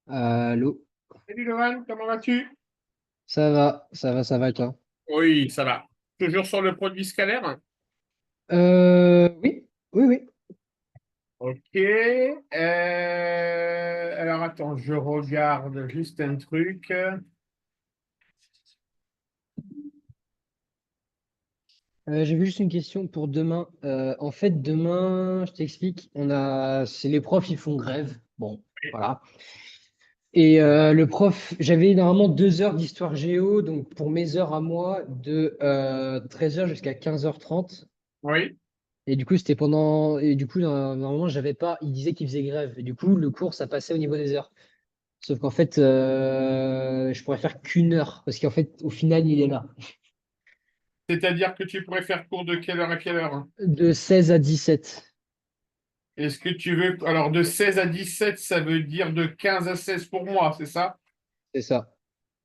Allô, Salut Lohan, comment vas-tu? ça va, et toi? Oui, ça va. Toujours sur le produit scalaire? Oui, oui, oui. Ok. Alors attends, je regarde juste un truc. J'ai vu juste une question pour demain. En fait, demain, je t'explique, c'est les profs, ils font grève. Bon, voilà. Et le prof, j'avais normalement 2 heures d'histoire géo, donc pour mes heures à moi, de 13h jusqu'à 15h30. Oui. Et du coup, normalement, j'avais pas, il disait qu'il faisait grève. Et du coup, le cours, ça passait au niveau des heures. Sauf qu'en fait, je pourrais faire qu'une heure, parce qu'en fait, au final, il est là. C'est-à-dire que tu pourrais faire cours de quelle heure à quelle heure? De 16 à 17. Est-ce que tu veux... Alors de 16 à 17, ça veut dire de 15 à 16 pour moi, c'est ça? C'est ça.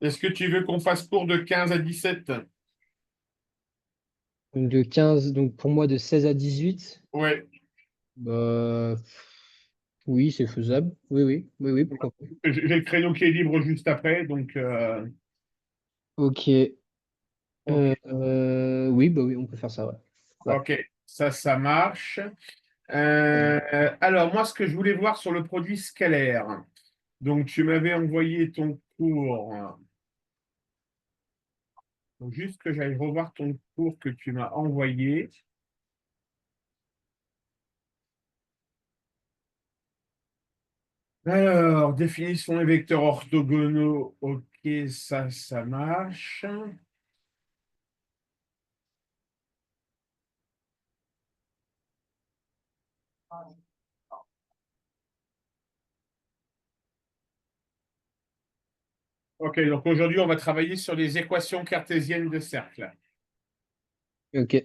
Est-ce que tu veux qu'on fasse cours de 15 à 17? Donc pour moi, de 16 à 18. Ouais. Bah, oui, c'est faisable. Oui, oui, oui, oui, pourquoi pas. J'ai le créneau qui est libre juste après, donc... Ok. Ok, Oui, bah oui, on peut faire ça, ouais. Ouais. ok. Ça marche. Alors, moi, ce que je voulais voir sur le produit scalaire. Donc, tu m'avais envoyé ton cours. Donc, juste que j'aille revoir ton cours que tu m'as envoyé. Alors, définition des vecteurs orthogonaux. Ok, ça marche. Ok, donc aujourd'hui, on va travailler sur les équations cartésiennes de cercle. Ok.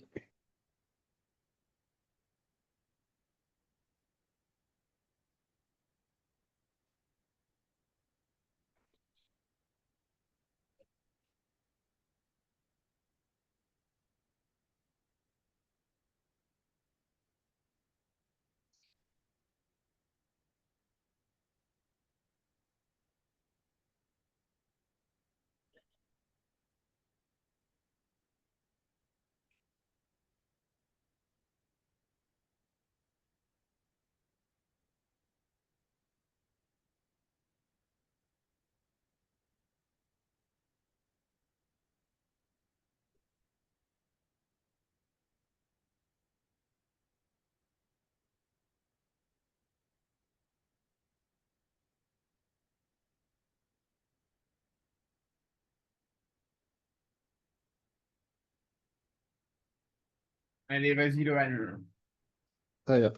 Allez, vas-y, Lohan. Très bien.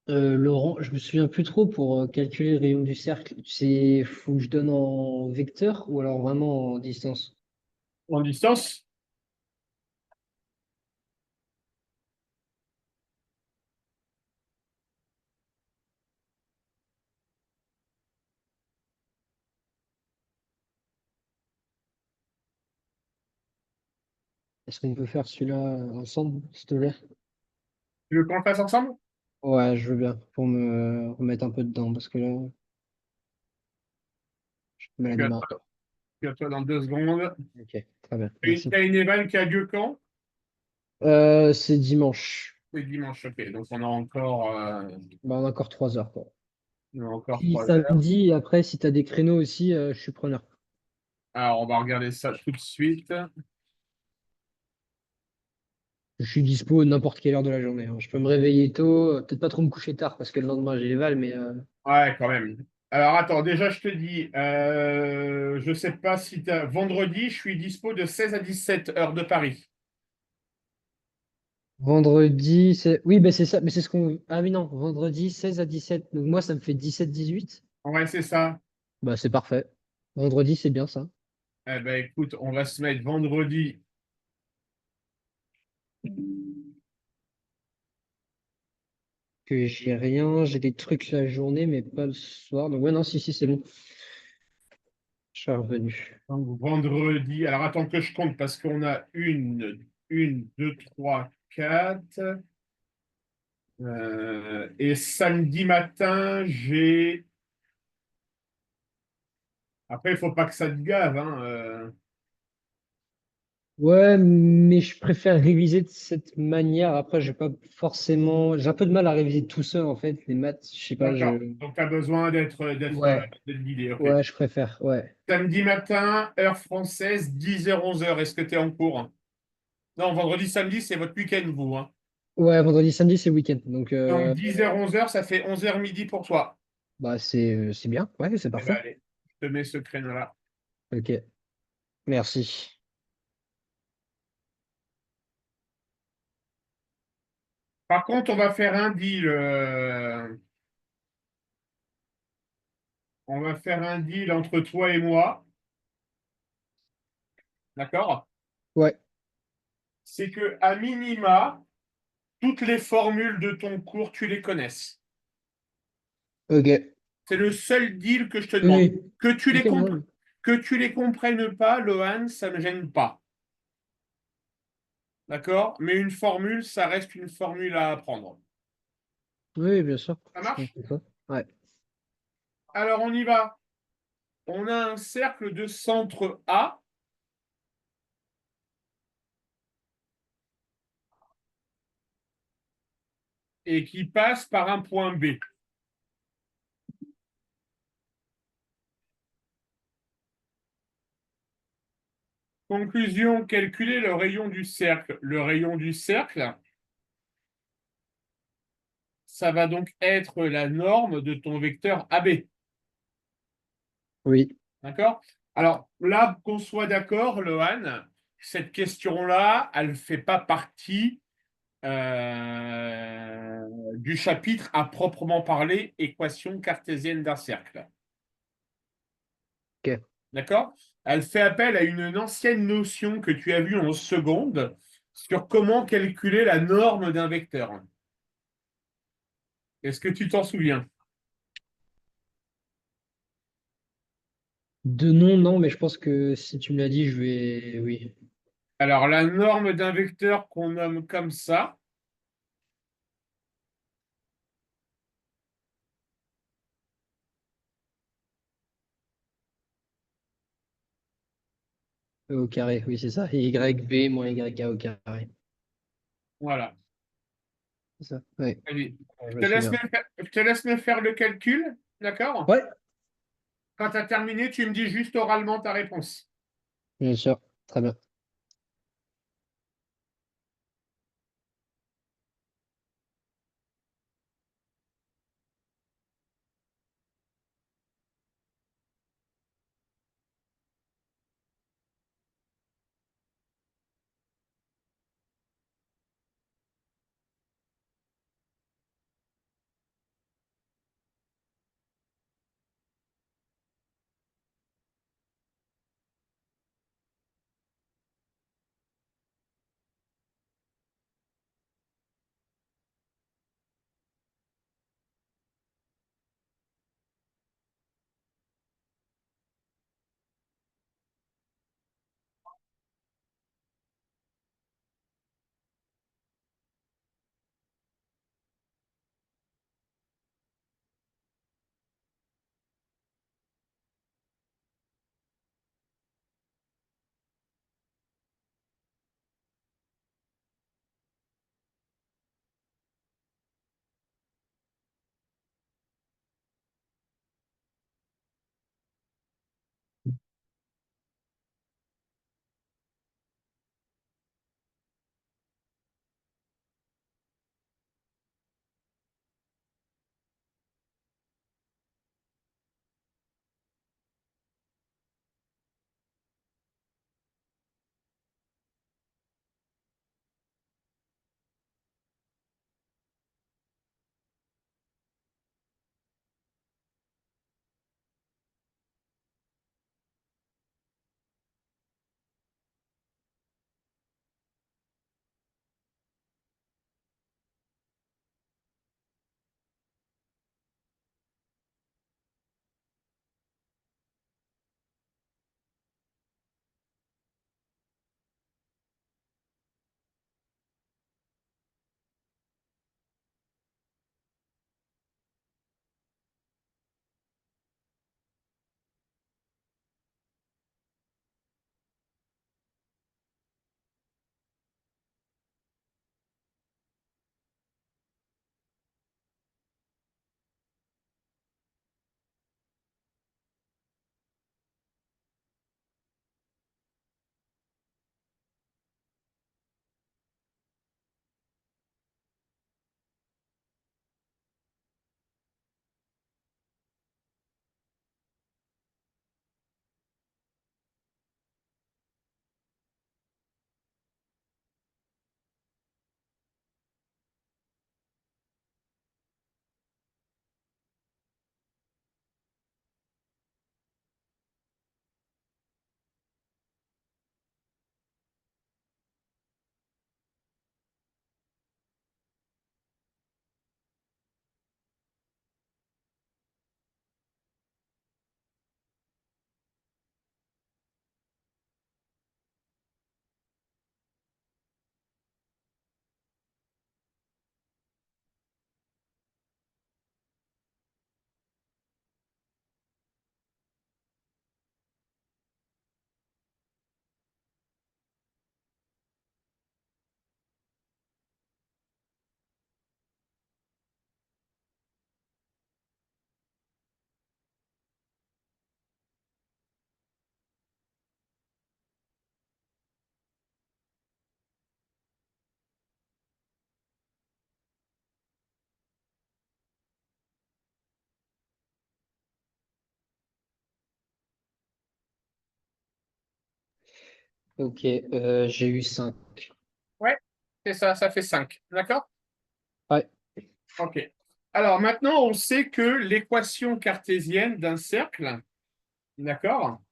Laurent, je me souviens plus trop pour calculer le rayon du cercle. C'est, faut que je donne en vecteur ou alors vraiment en distance? En distance? Est-ce qu'on peut faire celui-là ensemble, s'il te plaît? Tu veux qu'on le fasse ensemble? Ouais, je veux bien, pour me remettre un peu dedans, parce que là, je me Je la suis à démarre. toi, je suis à toi dans 2 secondes. Ok, très bien, Et merci. t'as une éval qui a lieu quand? C'est dimanche. C'est dimanche, ok. Donc Bah, on a encore 3 heures, quoi. on a encore Puis 3 heures. samedi, après, si tu as des créneaux aussi, je suis preneur. Alors, on va regarder ça tout de suite. Je suis dispo n'importe quelle heure de la journée, hein. Je peux me réveiller tôt, peut-être pas trop me coucher tard parce que le lendemain j'ai les vals, mais Ouais, quand même. Alors, attends, déjà, je te dis, je sais pas si t'as... Vendredi, je suis dispo de 16 à 17 heures de Paris. vendredi, c'est. Oui, bah c'est ça, mais c'est ce qu'on. Ah oui, non, vendredi 16 à 17. Donc moi, ça me fait 17-18. Ouais, c'est ça. Bah c'est parfait. Vendredi, c'est bien ça. Eh ben, écoute, on va se mettre vendredi. Que j'ai rien, j'ai des trucs la journée, mais pas le soir. Donc ouais, non, si, si, c'est bon. Je suis revenu. Donc, vendredi. Alors, attends que je compte parce qu'on a une, deux, trois, quatre. Et samedi matin, j'ai. Après, il faut pas que ça te gave, hein. Ouais, mais je préfère réviser de cette manière. Après, j'ai pas forcément. J'ai un peu de mal à réviser tout seul, en fait. Les maths, je sais pas, D'accord. je. Donc, tu as besoin Ouais, d'être guidé. OK. ouais, je préfère. Ouais. Samedi matin, heure française, 10h, 11h. Est-ce que tu es en cours? Non, vendredi, samedi, c'est votre week-end, vous, hein. Ouais, vendredi, samedi, c'est week-end. Donc, Donc, 10h, 11h, ça fait 11h midi pour toi. bah, c'est bien. Ouais, c'est Eh bien, parfait. allez, je te mets ce créneau-là. Ok, merci. Par contre, on va faire un deal. On va faire un deal entre toi et moi. D'accord? Ouais, C'est que, à minima, toutes les formules de ton cours, tu les connaisses. ok. C'est le seul deal que je te demande. Oui, Que tu ok, les compr- non. que tu les comprennes pas, Lohan, ça ne me gêne pas. D'accord? Mais une formule, ça reste une formule à apprendre. Oui, bien sûr. Ça Je marche? comprends ça. Ouais. Alors, on y va. On a un cercle de centre A et qui passe par un point B. Conclusion, calculer le rayon du cercle. Le rayon du cercle, ça va donc être la norme de ton vecteur AB. Oui. D'accord? Alors là, qu'on soit d'accord, Lohan, cette question-là, elle ne fait pas partie du chapitre à proprement parler, équation cartésienne d'un cercle. Ok. D'accord? Elle fait appel à une ancienne notion que tu as vue en seconde sur comment calculer la norme d'un vecteur. Est-ce que tu t'en souviens? De nom, non, mais je pense que si tu me l'as dit, je vais. Oui. Alors, la norme d'un vecteur qu'on nomme comme ça, Au carré, oui, c'est ça. YB moins YA au carré. voilà. C'est ça. Ouais, Allez, je me souviens. je te laisse me faire le calcul, d'accord? Ouais, Quand tu as terminé, tu me dis juste oralement ta réponse. bien sûr. Très bien. Ok, j'ai eu 5. Ouais, c'est ça, ça fait 5. D'accord? Ouais, OK. Alors maintenant, on sait que l'équation cartésienne d'un cercle, d'accord,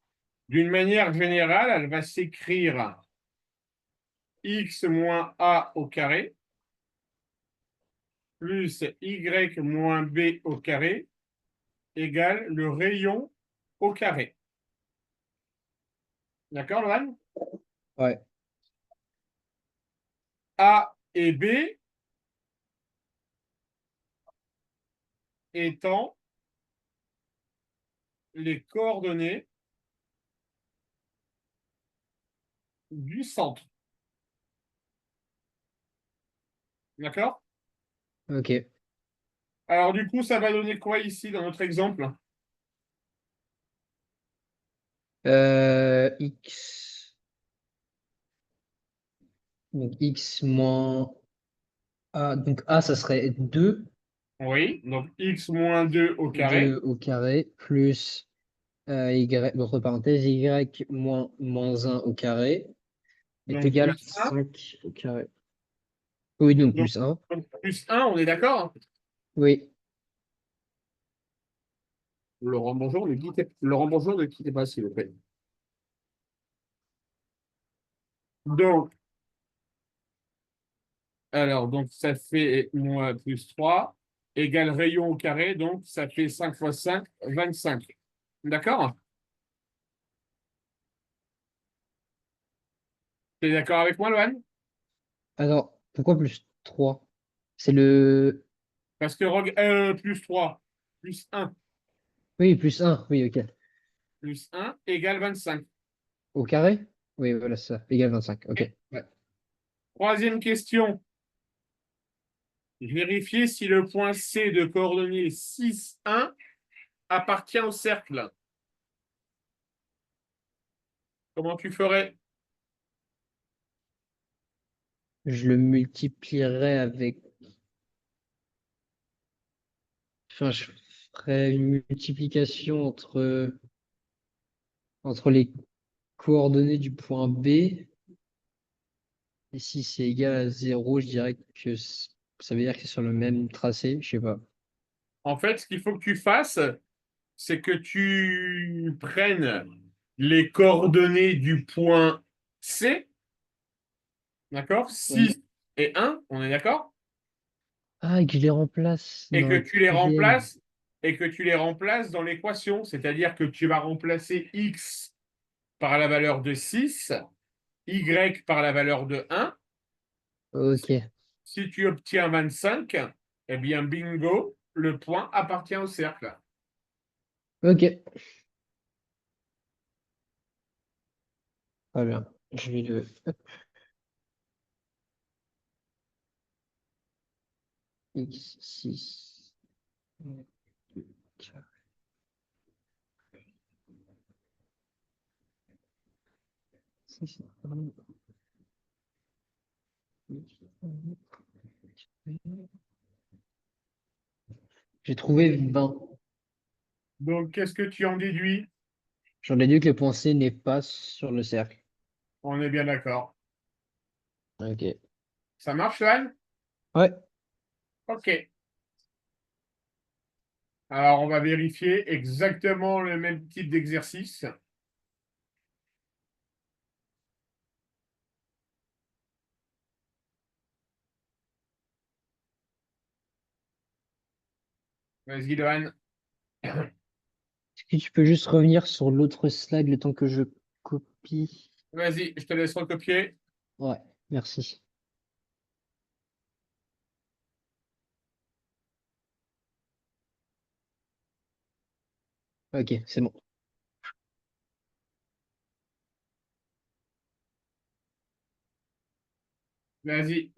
d'une manière générale, elle va s'écrire x moins a au carré plus y moins b au carré égale le rayon au carré. D'accord, Lohan? ouais, A et B étant les coordonnées du centre. D'accord? ok. Alors du coup, ça va donner quoi ici dans notre exemple? X, donc X moins A, donc A, ça serait 2 Oui, donc x moins 2 au carré. 2 au carré, plus Y, l'autre parenthèse, Y moins 1 au carré, est Donc égal à plus 1. 5 au carré. Oui, donc Donc, plus 1. donc plus 1, on est d'accord? Oui. Laurent, bonjour, ne quittez pas, s'il vous plaît. Donc, donc ça fait moins plus 3 égale rayon au carré, donc ça fait 5 fois 5, 25. D'accord? Tu es d'accord avec moi, Loan? Alors, pourquoi plus 3? C'est le... Parce que plus 3 plus un Oui, plus 1. Oui, ok. plus un égale 25. Au carré? Oui, voilà, c'est ça. Égal 25. Ok. Ok. Ouais. Troisième question. Vérifier si le point C de coordonnées 6, 1 appartient au cercle. Comment tu ferais? Je le multiplierai avec... Enfin, je ferai une multiplication entre les coordonnées du point B. Et si c'est égal à 0, je dirais que ça veut dire que c'est sur le même tracé. Je sais pas. En fait, ce qu'il faut que tu fasses, c'est que tu prennes les coordonnées du point C, d'accord? Oui. 6 et 1, on est d'accord? Ah, et que je les remplace Et dans que la tu les quatrième. remplaces et que tu les remplaces dans l'équation, c'est-à-dire que tu vas remplacer x par la valeur de 6, y par la valeur de 1. Ok. Si tu obtiens 25, eh bien bingo, le point appartient au cercle. Ok. Très bien. Je vais le... hop, X6. J'ai trouvé 20. Donc, qu'est-ce que tu en déduis? J'en ai dit que le point C n'est pas sur le cercle. On est bien d'accord. Ok. Ça marche, Johan? Ouais. OK. Alors, on va vérifier exactement le même type d'exercice. Vas-y, Johan. Est-ce que tu peux juste revenir sur l'autre slide le temps que je copie? Vas-y, je te laisse recopier. Ouais, merci. Ok, c'est bon. Vas-y.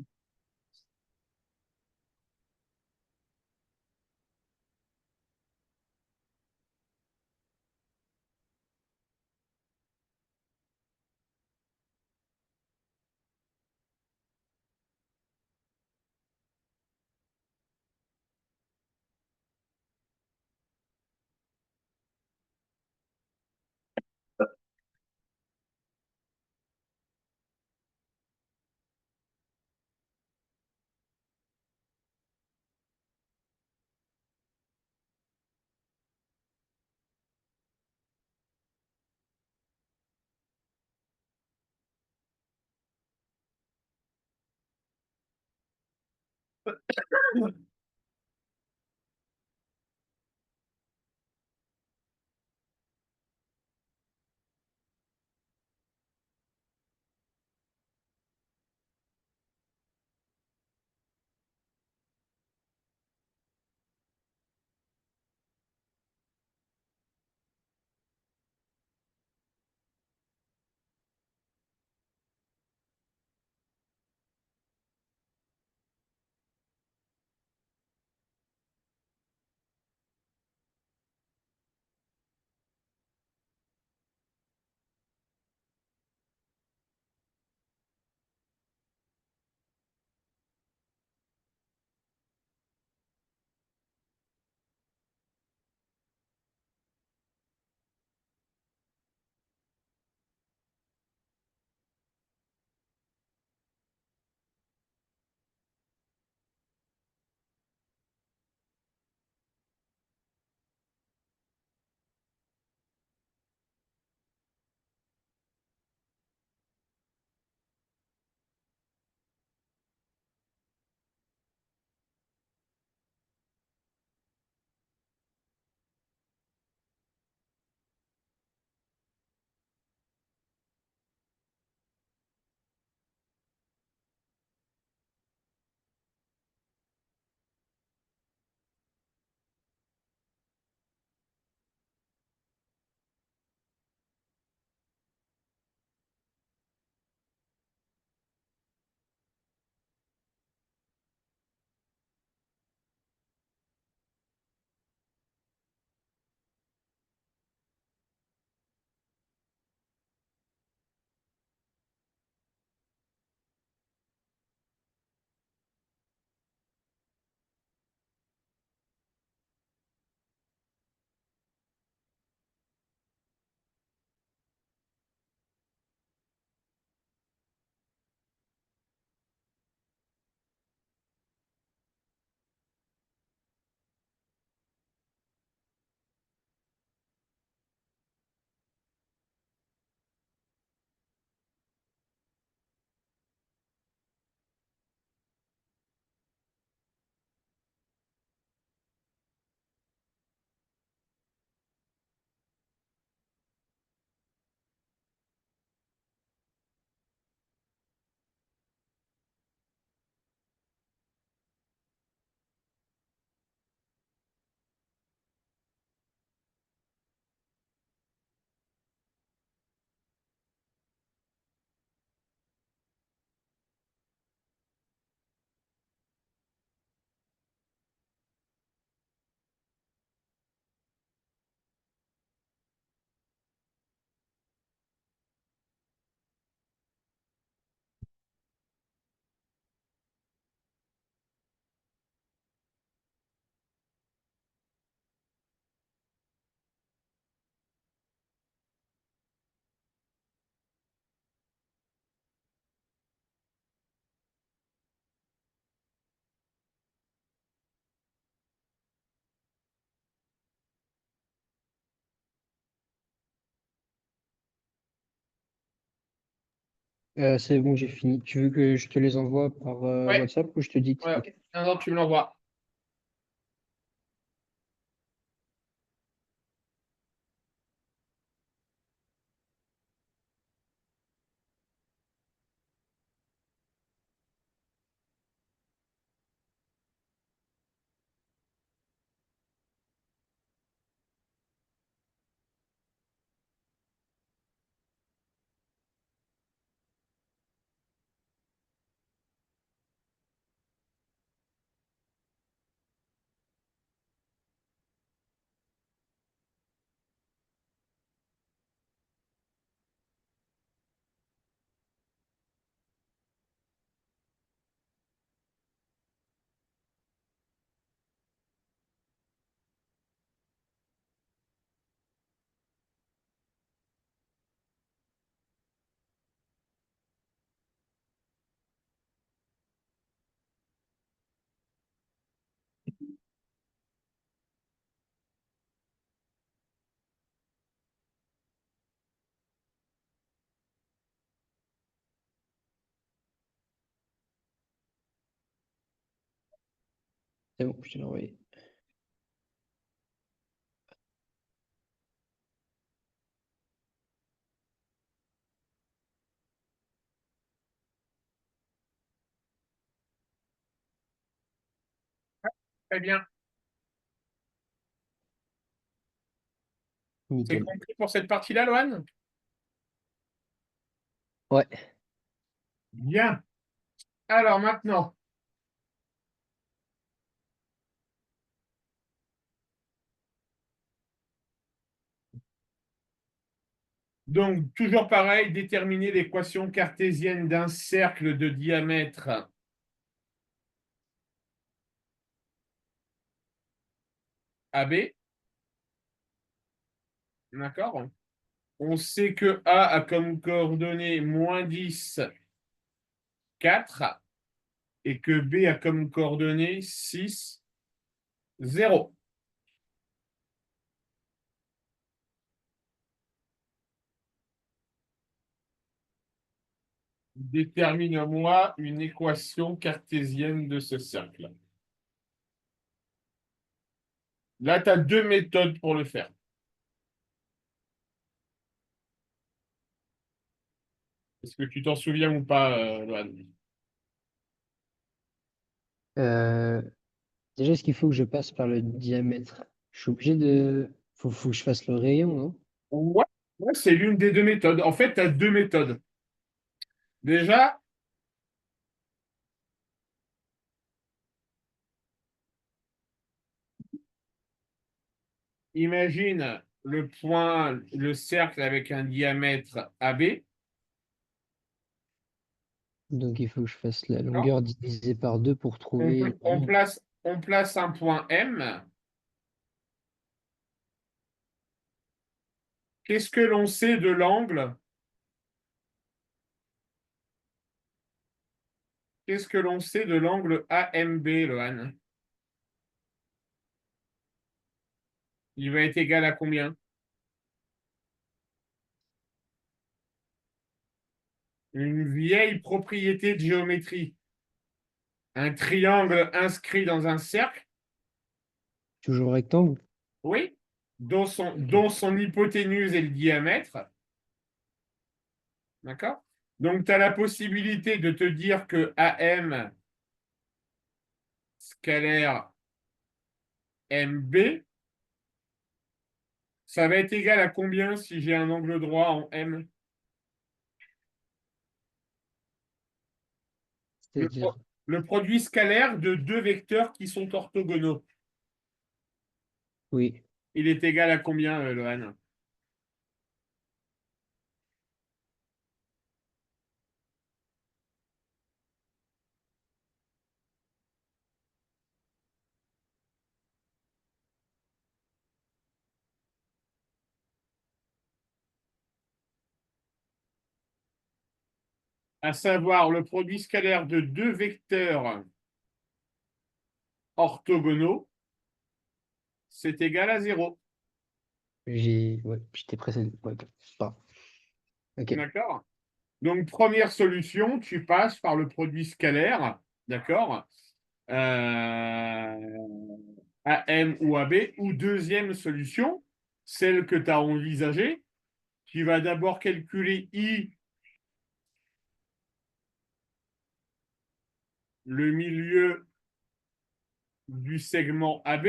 C'est bon, j'ai fini. Tu veux que je te les envoie par Ouais, WhatsApp ou je te dicte? ouais. Ok. Non, non, tu me l'envoies. C'est bon, je te l'ai envoyé. Très bien. C'est Nickel. compris pour cette partie-là, Loane? Ouais. Bien. Alors maintenant, donc toujours pareil, déterminer l'équation cartésienne d'un cercle de diamètre AB. D'accord? On sait que A a comme coordonnée -10, 4 et que B a comme coordonnée 6, 0. Détermine-moi une équation cartésienne de ce cercle. Là, tu as deux méthodes pour le faire. Est-ce que tu t'en souviens ou pas, Loan? Euh, Déjà, est-ce qu'il faut que je passe par le diamètre? Je suis obligé de. Faut que je fasse le rayon, non? Ouais, ouais, c'est l'une des deux méthodes. En fait, tu as deux méthodes. Déjà, imagine le point, le cercle avec un diamètre AB. Donc, il faut que je fasse la longueur divisée par 2 pour On, trouver. on place un point M. Qu'est-ce que l'on sait de l'angle? Qu'est-ce que l'on sait de l'angle AMB, Lohan? Il va être égal à combien? Une vieille propriété de géométrie. Un triangle inscrit dans un cercle, Toujours rectangle? oui, Ok. dont son hypoténuse est le diamètre. D'accord? Donc, tu as la possibilité de te dire que AM scalaire MB, ça va être égal à combien si j'ai un angle droit en M? Le, C'est-à-dire. le produit scalaire de deux vecteurs qui sont orthogonaux. Oui. Il est égal à combien, Lohan? À savoir le produit scalaire de deux vecteurs orthogonaux, c'est égal à 0. Ouais, j'étais pressé. Ouais, ok. Pas. Ok. D'accord? Donc, première solution, tu passes par le produit scalaire, d'accord? AM ou AB, ou deuxième solution, celle que tu as envisagée, tu vas d'abord calculer I, le milieu du segment AB.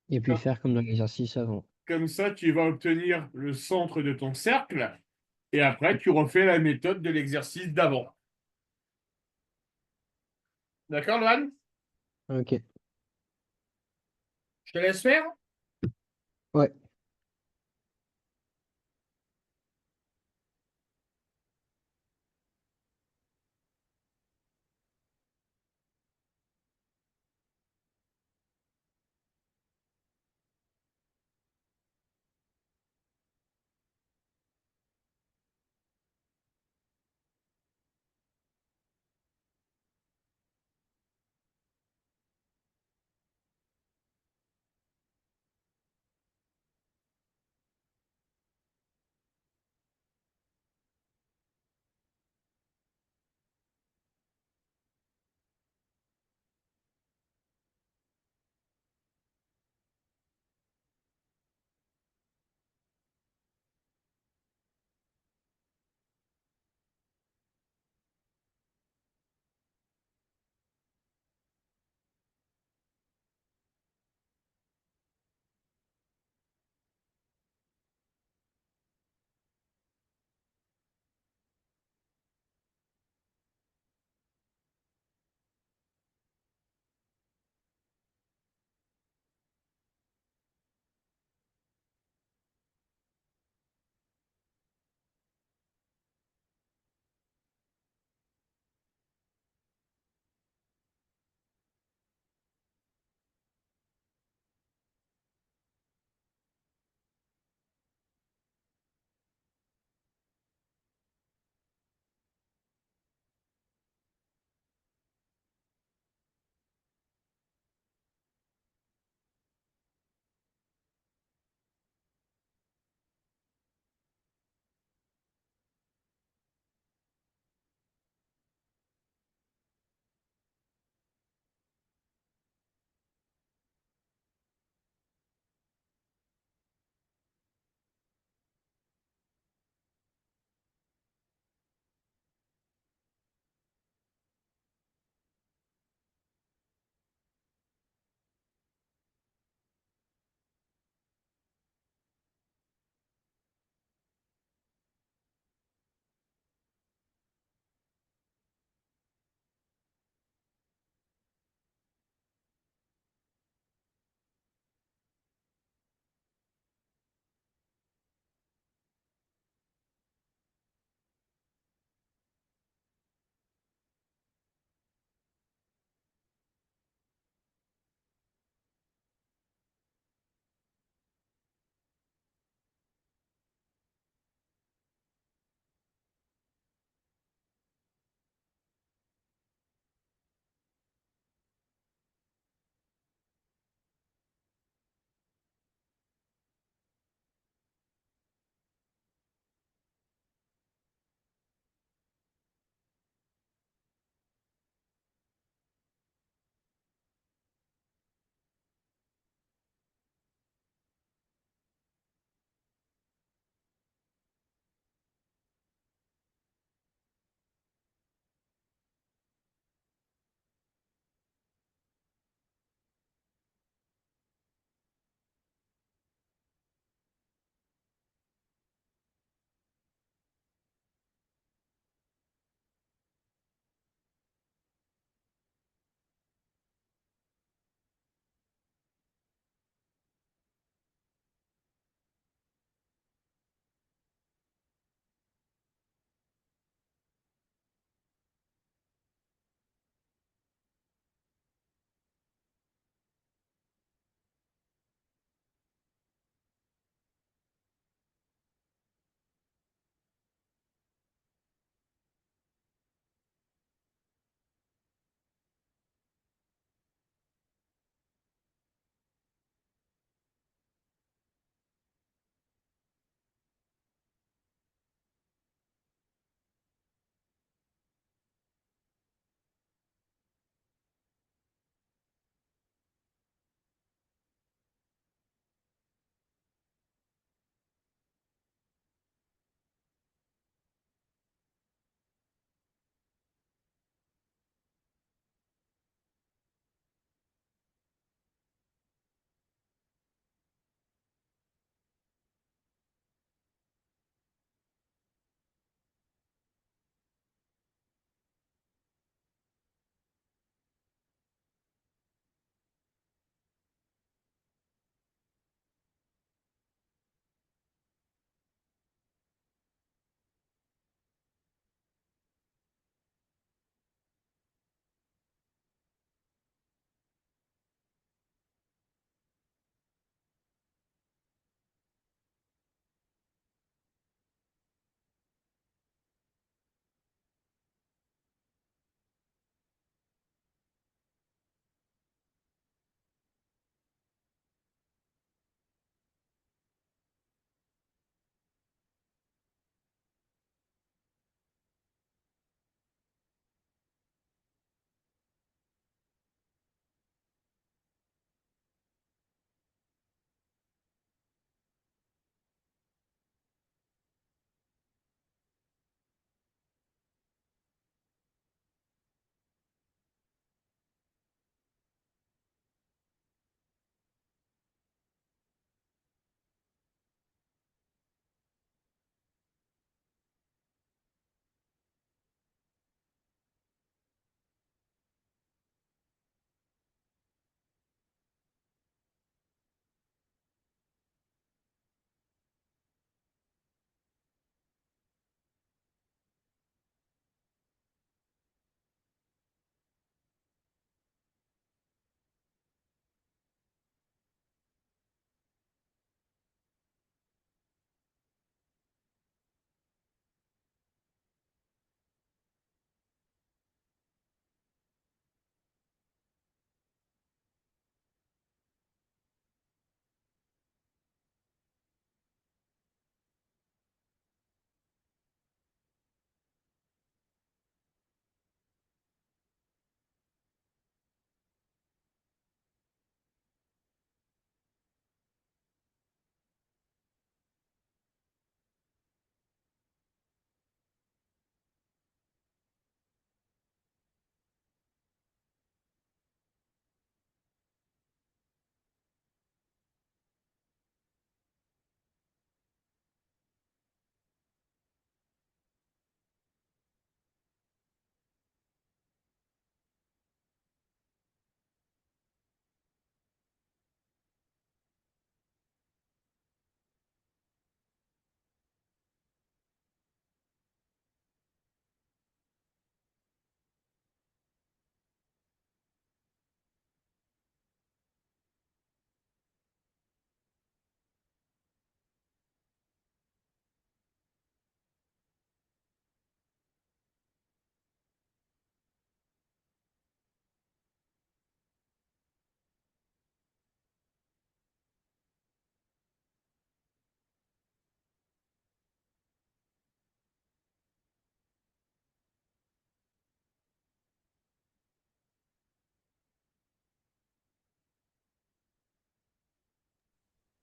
Et puis faire comme dans l'exercice avant. Comme ça, tu vas obtenir le centre de ton cercle, et après, tu refais la méthode de l'exercice d'avant. D'accord, Loan? Ok. Je te laisse faire? Ouais.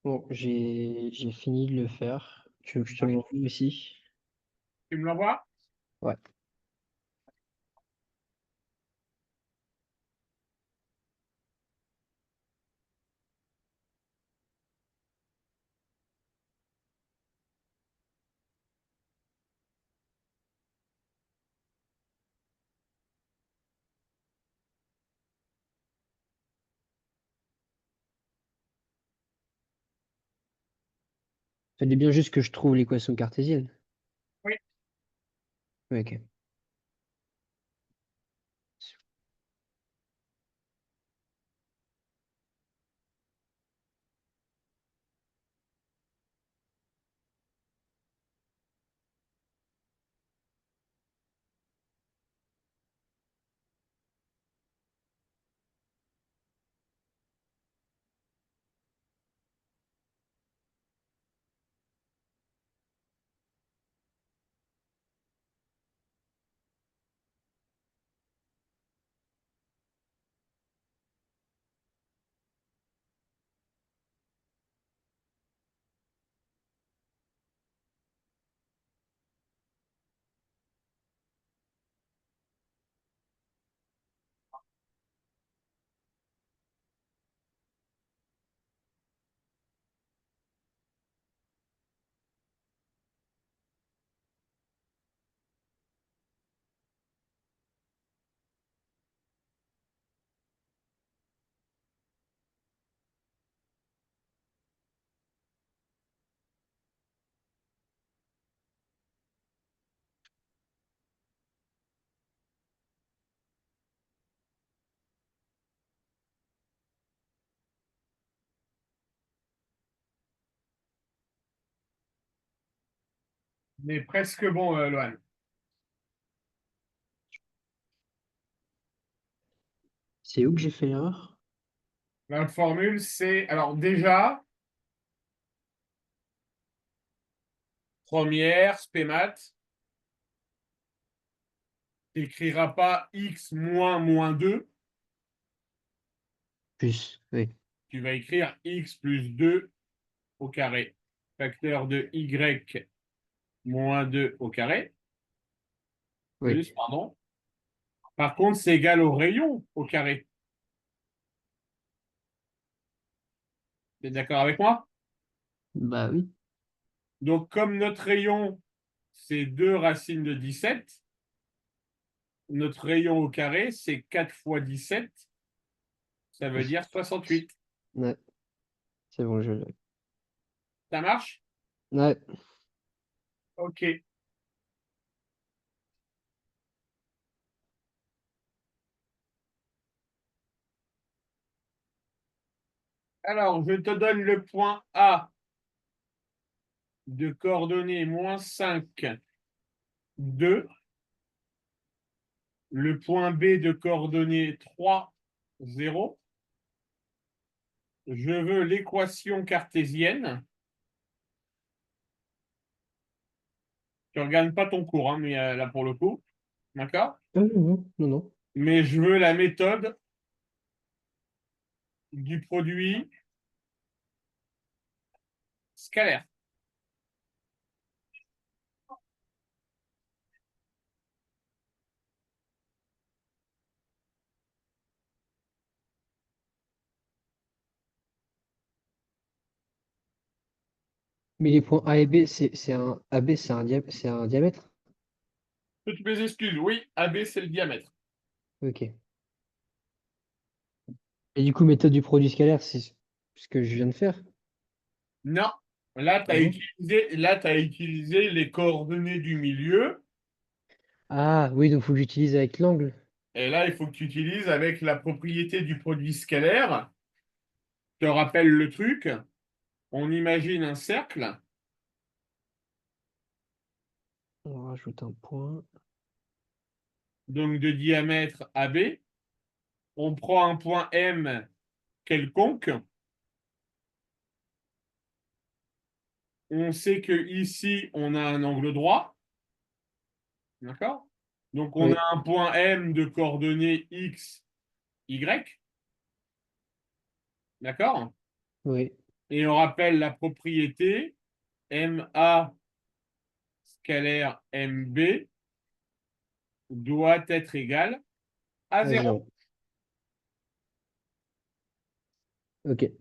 Bon, j'ai fini de le faire. Tu veux que je te l'envoie aussi? Tu me l'envoies? Ouais. Fallait bien juste que je trouve l'équation cartésienne. Oui. Ouais, ok. Mais presque bon, Loan. C'est où que j'ai fait l'erreur? La formule, c'est. Alors, déjà, première, spémat, tu n'écriras pas x moins 2, Plus, oui. tu vas écrire x plus 2 au carré. Facteur de y moins 2 au carré. Oui. Plus, pardon. Par contre, c'est égal au rayon au carré. Tu es d'accord avec moi? Bah oui. Donc, comme notre rayon, c'est 2 racines de 17, notre rayon au carré, c'est 4 fois 17, ça veut dire 68. Ouais, c'est bon, je l'ai. Ça marche? Ouais. OK. Alors, je te donne le point A de coordonnées -5, 2. Le point B de coordonnées 3, 0. Je veux l'équation cartésienne. Tu ne regardes pas ton cours, hein, mais là pour le coup. D'accord? Ah, non, non, non, non. Mais je veux la méthode du produit scalaire. Mais les points A et B, c'est un AB, c'est un diamètre? Toutes mes excuses. Oui, AB, c'est le diamètre. Ok. Et du coup, méthode du produit scalaire, c'est ce que je viens de faire. Non. Là, tu Ah as bon? utilisé, les coordonnées du milieu. Ah oui, donc faut que j'utilise avec l'angle. Et là, il faut que tu utilises avec la propriété du produit scalaire. Je te rappelle le truc. On imagine un cercle. On rajoute un point. Donc de diamètre AB, on prend un point M quelconque. On sait que ici on a un angle droit. D'accord? Donc on a Oui, un point M de coordonnées X, Y. D'accord? oui. Et on rappelle la propriété MA scalaire MB doit être égal à à 0. 0. Ok.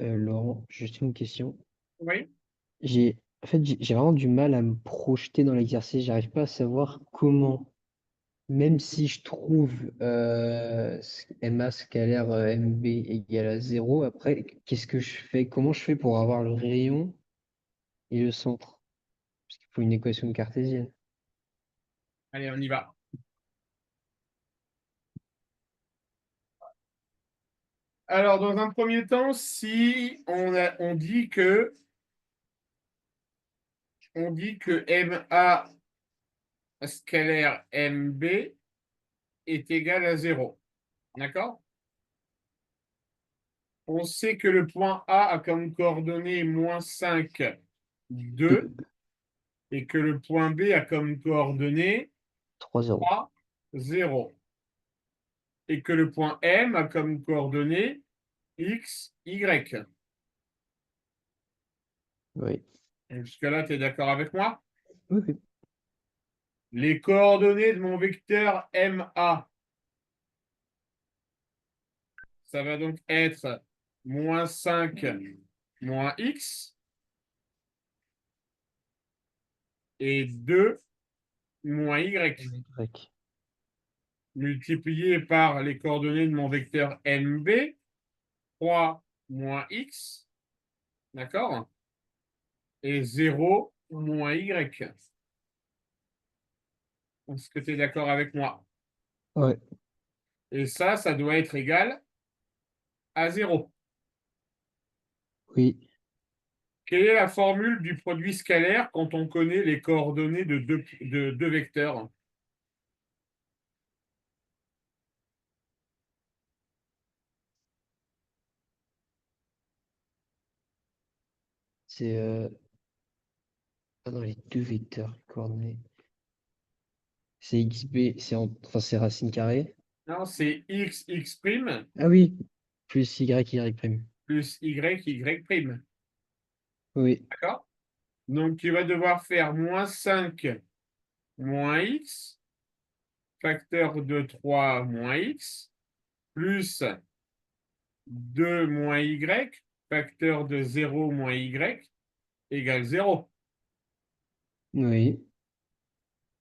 Laurent, juste une question. Oui. En fait, j'ai vraiment du mal à me projeter dans l'exercice. J'arrive pas à savoir comment, même si je trouve MA scalaire MB égale à zéro, après, qu'est-ce que je fais? Comment je fais pour avoir le rayon et le centre? Parce qu'il faut une équation cartésienne. Allez, on y va. Alors, dans un premier temps, si on dit que MA scalaire MB est égal à 0. D'accord? On sait que le point A a comme coordonnée moins 5, 2, 2, et que le point B a comme coordonnée 3, 0. 3, 0. Et que le point M a comme coordonnée X, Y. Oui. Jusque-là, tu es d'accord avec moi? Oui, oui. Les coordonnées de mon vecteur MA, ça va donc être moins 5, moins X, et 2, moins Y, Y. multiplié par les coordonnées de mon vecteur MB, 3 moins X, d'accord? Et 0 moins Y. Est-ce que tu es d'accord avec moi? Ouais. Et ça doit être égal à 0. Oui. Quelle est la formule du produit scalaire quand on connaît les coordonnées de deux vecteurs? C'est dans les deux vecteurs coordonnées. C'est XB, enfin, c'est racine carrée. Non, c'est x, x' Ah oui, plus Y, Y prime. plus y, y'. Oui, D'accord? Donc, tu vas devoir faire moins 5 moins x, facteur de 3 moins x, plus 2 moins y, facteur de 0 moins y, égale 0. oui,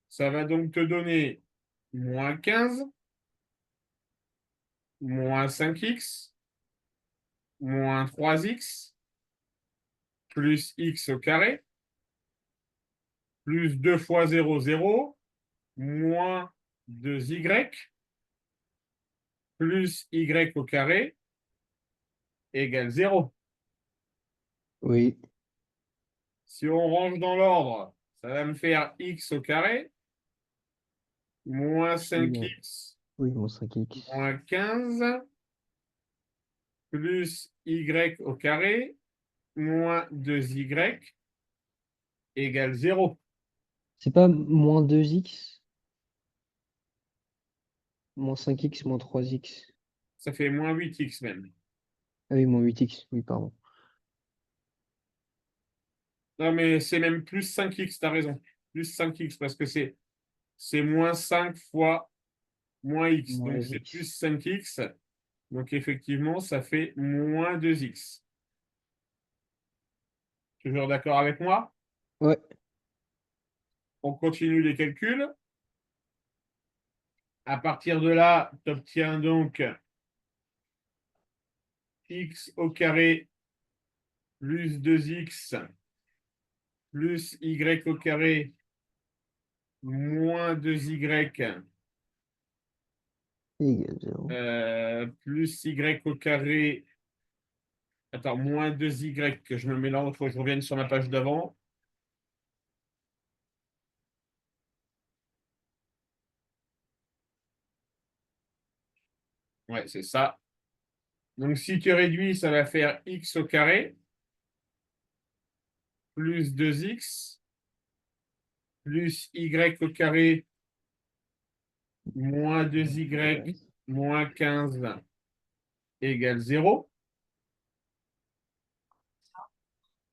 Ça va donc te donner moins 15, moins 5x, moins 3x, plus x au carré, plus 2 fois 0, 0, moins 2y, plus y au carré, égale 0. oui, Si on range dans l'ordre, ça va me faire x au carré, moins oui, bon, 5x, oui, mon 5X. moins 15, plus y au carré, moins 2y, égale 0. C'est pas moins 2X, moins 5X, moins 3X. Ça fait moins 8x même. Ah oui, moins 8X, oui, pardon. Non, mais c'est même plus 5x, tu as raison. Plus 5x, parce que c'est moins 5 fois moins x. Moins Donc, c'est plus X. 5x. Donc, effectivement, ça fait moins 2x. Toujours d'accord avec moi? Ouais, On continue les calculs. À partir de là, tu obtiens donc x au carré plus 2x plus y au carré moins 2y égal 0. plus y au carré. Attends, moins 2y, que je me mélange, il faut que je revienne sur ma page d'avant. Ouais, c'est ça. Donc, si tu réduis, ça va faire x au carré plus 2x plus y au carré moins 2y moins 15 égale 0.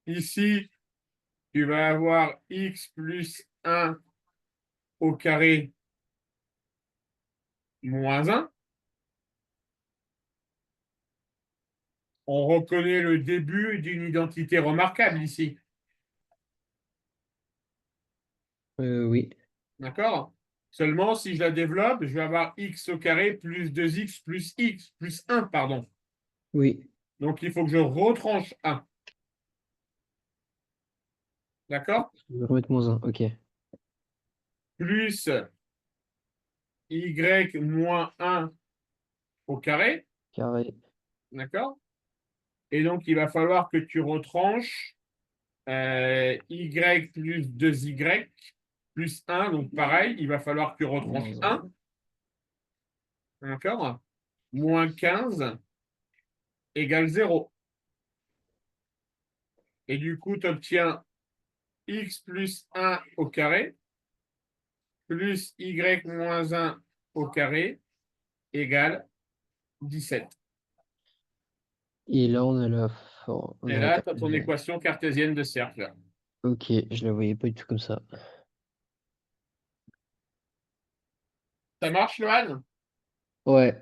Ici, tu vas avoir x plus 1 au carré moins 1. On reconnaît le début d'une identité remarquable ici. Oui, D'accord? Seulement, si je la développe, je vais avoir x au carré plus 2x plus 1, pardon. oui. Donc, il faut que je retranche 1. D'accord? Je vais remettre moins un. Ok. Plus y moins 1 au carré. Carré. D'accord? Et donc, il va falloir que tu retranches y plus 2y plus 1. Donc, pareil, il va falloir que tu retranches Moins un. 1. D'accord? Moins 15 égale 0. Et du coup, tu obtiens x plus 1 au carré plus y moins 1 au carré égale 17. Et là, on a on Et a là, tu as ton équation cartésienne de cercle. Ok, je la voyais pas du tout comme ça. Ça marche, Lohan? Ouais.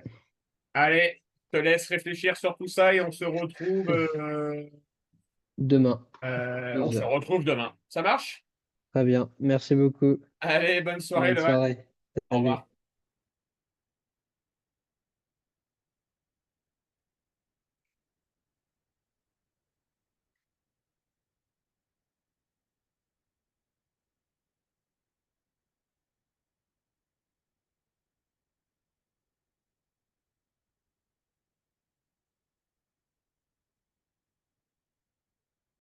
Allez, je te laisse réfléchir sur tout ça et on se retrouve, Demain, on se 11h. retrouve demain. Ça marche? Très bien. Merci beaucoup. Allez, bonne soirée, Bonne Lohan. soirée. Au revoir. Salut.